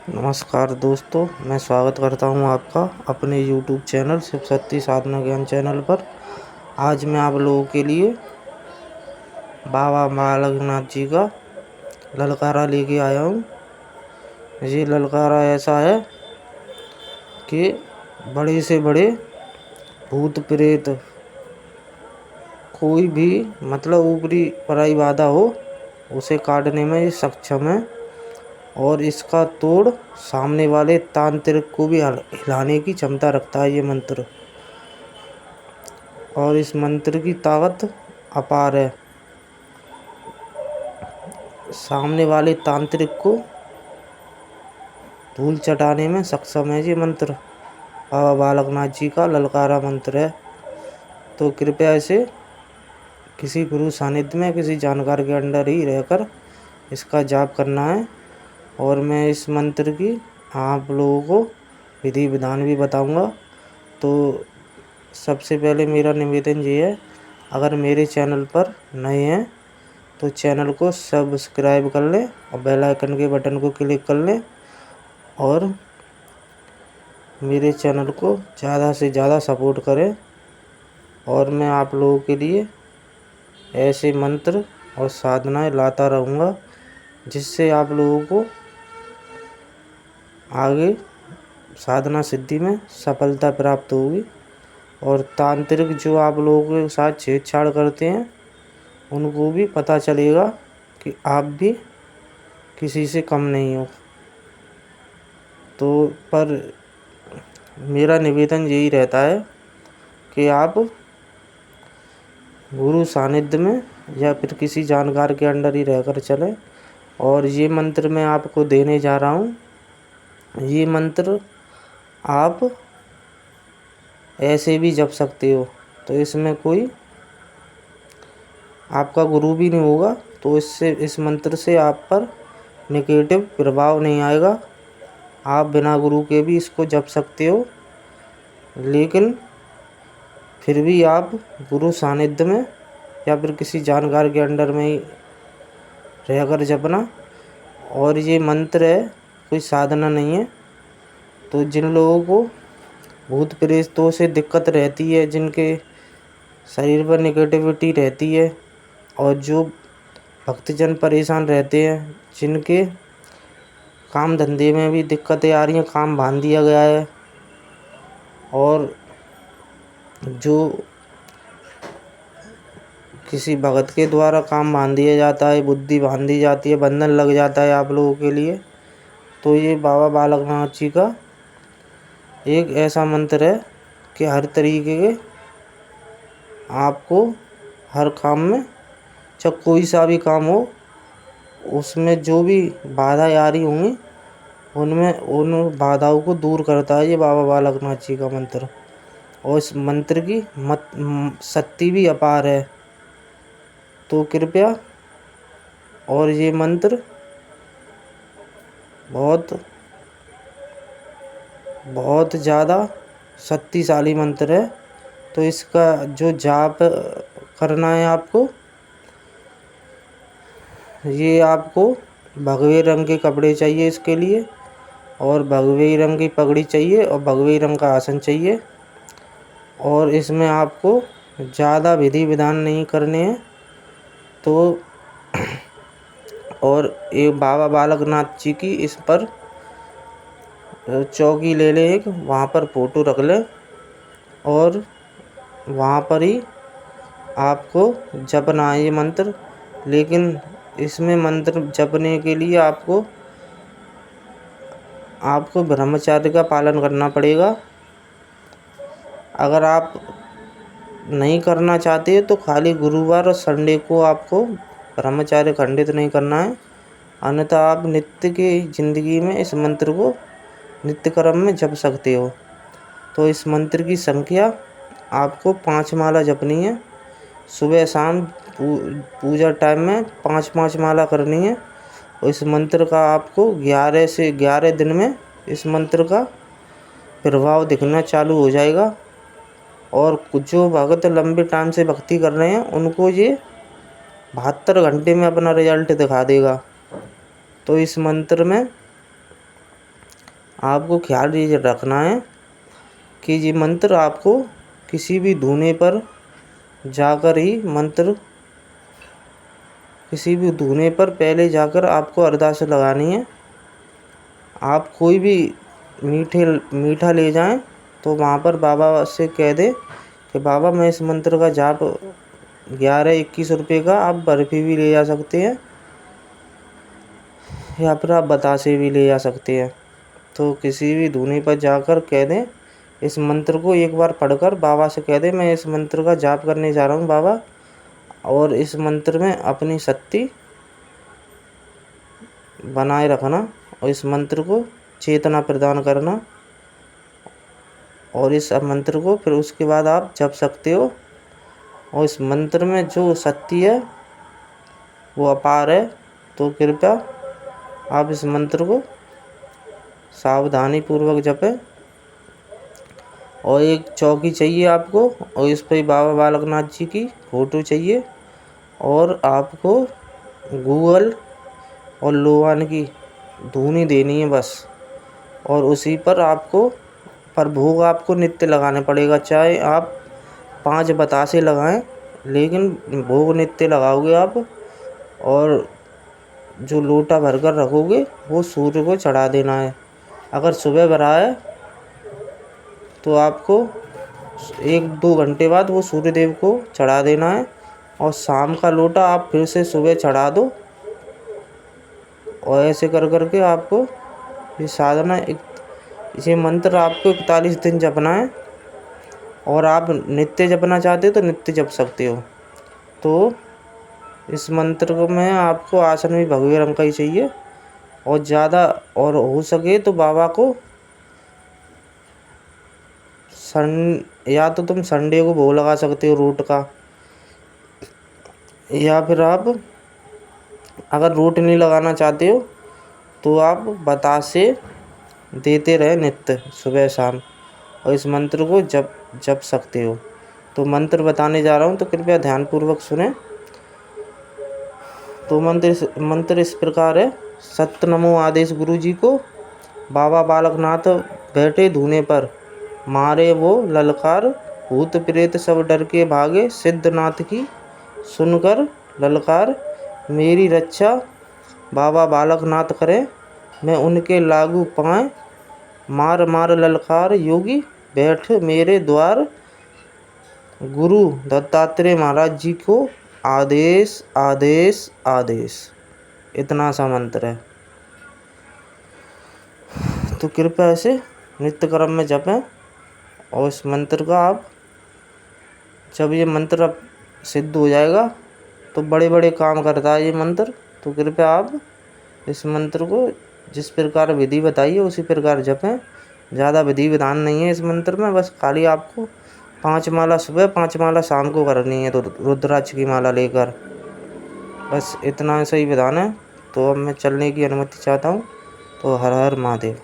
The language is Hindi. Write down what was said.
नमस्कार दोस्तों, मैं स्वागत करता हूं आपका अपने यूट्यूब चैनल शिव शक्ति साधना ज्ञान चैनल पर। आज मैं आप लोगों के लिए बाबा बालकनाथ जी का ललकारा लेके आया हूं। ये ललकारा ऐसा है कि बड़े से बड़े भूत प्रेत कोई भी ऊपरी पराई बाधा हो उसे काटने में ये सक्षम है और इसका तोड़ सामने वाले तांत्रिक को भी हिलाने की क्षमता रखता है ये मंत्र। और इस मंत्र की ताकत अपार है। सामने वाले तांत्रिक को धूल चटाने में सक्षम है ये मंत्र। बाबा बालकनाथ जी का ललकारा मंत्र है। तो कृपया इसे किसी गुरु सानिध्य में किसी जानकार के अंडर ही रहकर इसका जाप करना है। और मैं इस मंत्र की आप लोगों को विधि विधान भी बताऊंगा। तो सबसे पहले मेरा निवेदन ये है, अगर मेरे चैनल पर नए हैं तो चैनल को सब्सक्राइब कर लें और बेल आइकन के बटन को क्लिक कर लें और मेरे चैनल को ज़्यादा से ज़्यादा सपोर्ट करें। और मैं आप लोगों के लिए ऐसे मंत्र और साधनाएं लाता रहूँगा जिससे आप लोगों को आगे साधना सिद्धि में सफलता प्राप्त होगी। और तांत्रिक जो आप लोगों के साथ छेड़छाड़ करते हैं उनको भी पता चलेगा कि आप भी किसी से कम नहीं हो। तो पर मेरा निवेदन यही रहता है कि आप गुरु सानिध्य में या फिर किसी जानकार के अंडर ही रहकर चलें। और ये मंत्र मैं आपको देने जा रहा हूँ। ये मंत्र आप ऐसे भी जप सकते हो, तो इसमें कोई आपका गुरु भी नहीं होगा, तो इस मंत्र से आप पर नेगेटिव प्रभाव नहीं आएगा। आप बिना गुरु के भी इसको जप सकते हो, लेकिन फिर भी आप गुरु सानिध्य में या फिर किसी जानकार के अंडर में ही रहकर जपना। और ये मंत्र है, कोई साधना नहीं है। तो जिन लोगों को भूत प्रेतों से दिक्कत रहती है, जिनके शरीर पर नेगेटिविटी रहती है और जो भक्तजन परेशान रहते हैं, जिनके काम धंधे में भी दिक्कतें आ रही हैं, काम बांध दिया गया है, और जो किसी भगत के द्वारा काम बांध दिया जाता है, बुद्धि बांध दी जाती है, बंधन लग जाता है आप लोगों के लिए, तो ये बाबा बालकनाथ जी का एक ऐसा मंत्र है कि हर तरीके के आपको हर काम में, चाहे कोई सा भी काम हो, उसमें जो भी बाधाएं आ रही होंगी उन बाधाओं को दूर करता है ये बाबा बालकनाथ जी का मंत्र। और इस मंत्र की शक्ति भी अपार है। तो कृपया, और ये मंत्र बहुत ज़्यादा शक्तिशाली मंत्र है। तो इसका जो जाप करना है आपको, ये आपको भगवे रंग के कपड़े चाहिए इसके लिए, और भगवे रंग की पगड़ी चाहिए और भगवे रंग का आसन चाहिए। और इसमें आपको ज़्यादा विधि विधान नहीं करने हैं। तो और ये बाबा बालकनाथ जी की इस पर चौकी ले लें एक, वहाँ पर फ़ोटो रख लें और वहाँ पर ही आपको जपना है ये मंत्र। लेकिन इसमें मंत्र जपने के लिए आपको ब्रह्मचर्य का पालन करना पड़ेगा। अगर आप नहीं करना चाहते तो खाली गुरुवार और संडे को आपको ब्रह्मचर्य खंडित नहीं करना है, अन्यथा आप नित्य की ज़िंदगी में इस मंत्र को नित्य क्रम में जप सकते हो। तो इस मंत्र की संख्या आपको 5 माला जपनी है। सुबह शाम पूजा टाइम में 5-5 माला करनी है। और इस मंत्र का आपको 11 से 11 दिन में इस मंत्र का प्रभाव दिखना चालू हो जाएगा। और जो भगत लंबे टाइम से भक्ति कर रहे हैं उनको ये 72 घंटे में अपना रिजल्ट दिखा देगा। तो इस मंत्र में आपको ख्याल ये रखना है कि ये मंत्र आपको किसी भी धुने पर जाकर ही किसी भी धुने पर पहले जाकर आपको अरदास लगानी है। आप कोई भी मीठा ले जाएं तो वहाँ पर बाबा से कह दें कि बाबा मैं इस मंत्र का जाप 11-21 रुपये का आप बर्फ़ी भी ले जा सकते हैं या फिर आप बतासे भी ले जा सकते हैं। तो किसी भी धुनी पर जाकर कह दें, इस मंत्र को एक बार पढ़कर बाबा से कह दें मैं इस मंत्र का जाप करने जा रहा हूँ बाबा, और इस मंत्र में अपनी शक्ति बनाए रखना और इस मंत्र को चेतना प्रदान करना। और इस मंत्र को फिर उसके बाद आप जप सकते हो। और इस मंत्र में जो शक्ति है वो अपार है। तो कृपया आप इस मंत्र को सावधानी पूर्वक जपें। और एक चौकी चाहिए आपको, और इस पर बाबा बालकनाथ जी की फ़ोटो चाहिए, और आपको गूगल और लोहान की धूनी देनी है बस। और उसी पर भोग आपको नित्य लगाने पड़ेगा, चाहे आप 5 बतासे लगाएं, लेकिन भोग नित्य लगाओगे आप। और जो लोटा भरकर रखोगे वो सूर्य को चढ़ा देना है। अगर सुबह भरा है तो आपको 1-2 घंटे बाद वो सूर्य देव को चढ़ा देना है, और शाम का लोटा आप फिर से सुबह चढ़ा दो। और ऐसे कर करके आपको ये साधना ये मंत्र आपको 41 दिन जपना है। और आप नित्य जपना चाहते हो तो नित्य जप सकते हो। तो इस मंत्र को में आपको आसन भी भगवे रंग का ही चाहिए, और ज़्यादा और हो सके तो बाबा को या तो तुम संडे को भोग लगा सकते हो रूट का, या फिर आप अगर रूट नहीं लगाना चाहते हो तो आप बतासे देते रहे नित्य सुबह शाम, और इस मंत्र को जप सकते हो। तो मंत्र बताने जा रहा हूँ तो कृपया ध्यानपूर्वक सुने। तो मंत्र इस प्रकार है। सत्य नमो आदेश गुरु जी को, बाबा बालकनाथ बैठे धूने पर, मारे वो ललकार, भूत प्रेत सब डर के भागे, सिद्धनाथ की सुनकर ललकार, मेरी रक्षा बाबा बालकनाथ करे, मैं उनके लागू पाएँ, मार मार ललकार योगी बैठ मेरे द्वार, गुरु दत्तात्रेय महाराज जी को आदेश आदेश आदेश। इतना सा मंत्र है। तो कृपया ऐसे नित्य क्रम में जपें। और इस मंत्र का आप जब ये मंत्र अब सिद्ध हो जाएगा तो बड़े बड़े काम करता है ये मंत्र। तो कृपया आप इस मंत्र को जिस प्रकार विधि बताइए उसी प्रकार जपें। ज़्यादा विधि विधान नहीं है इस मंत्र में, बस खाली आपको 5 माला सुबह 5 माला शाम को करनी है, तो रुद्राक्ष की माला लेकर, बस इतना सही विधान है। तो अब मैं चलने की अनुमति चाहता हूँ। तो हर हर महादेव।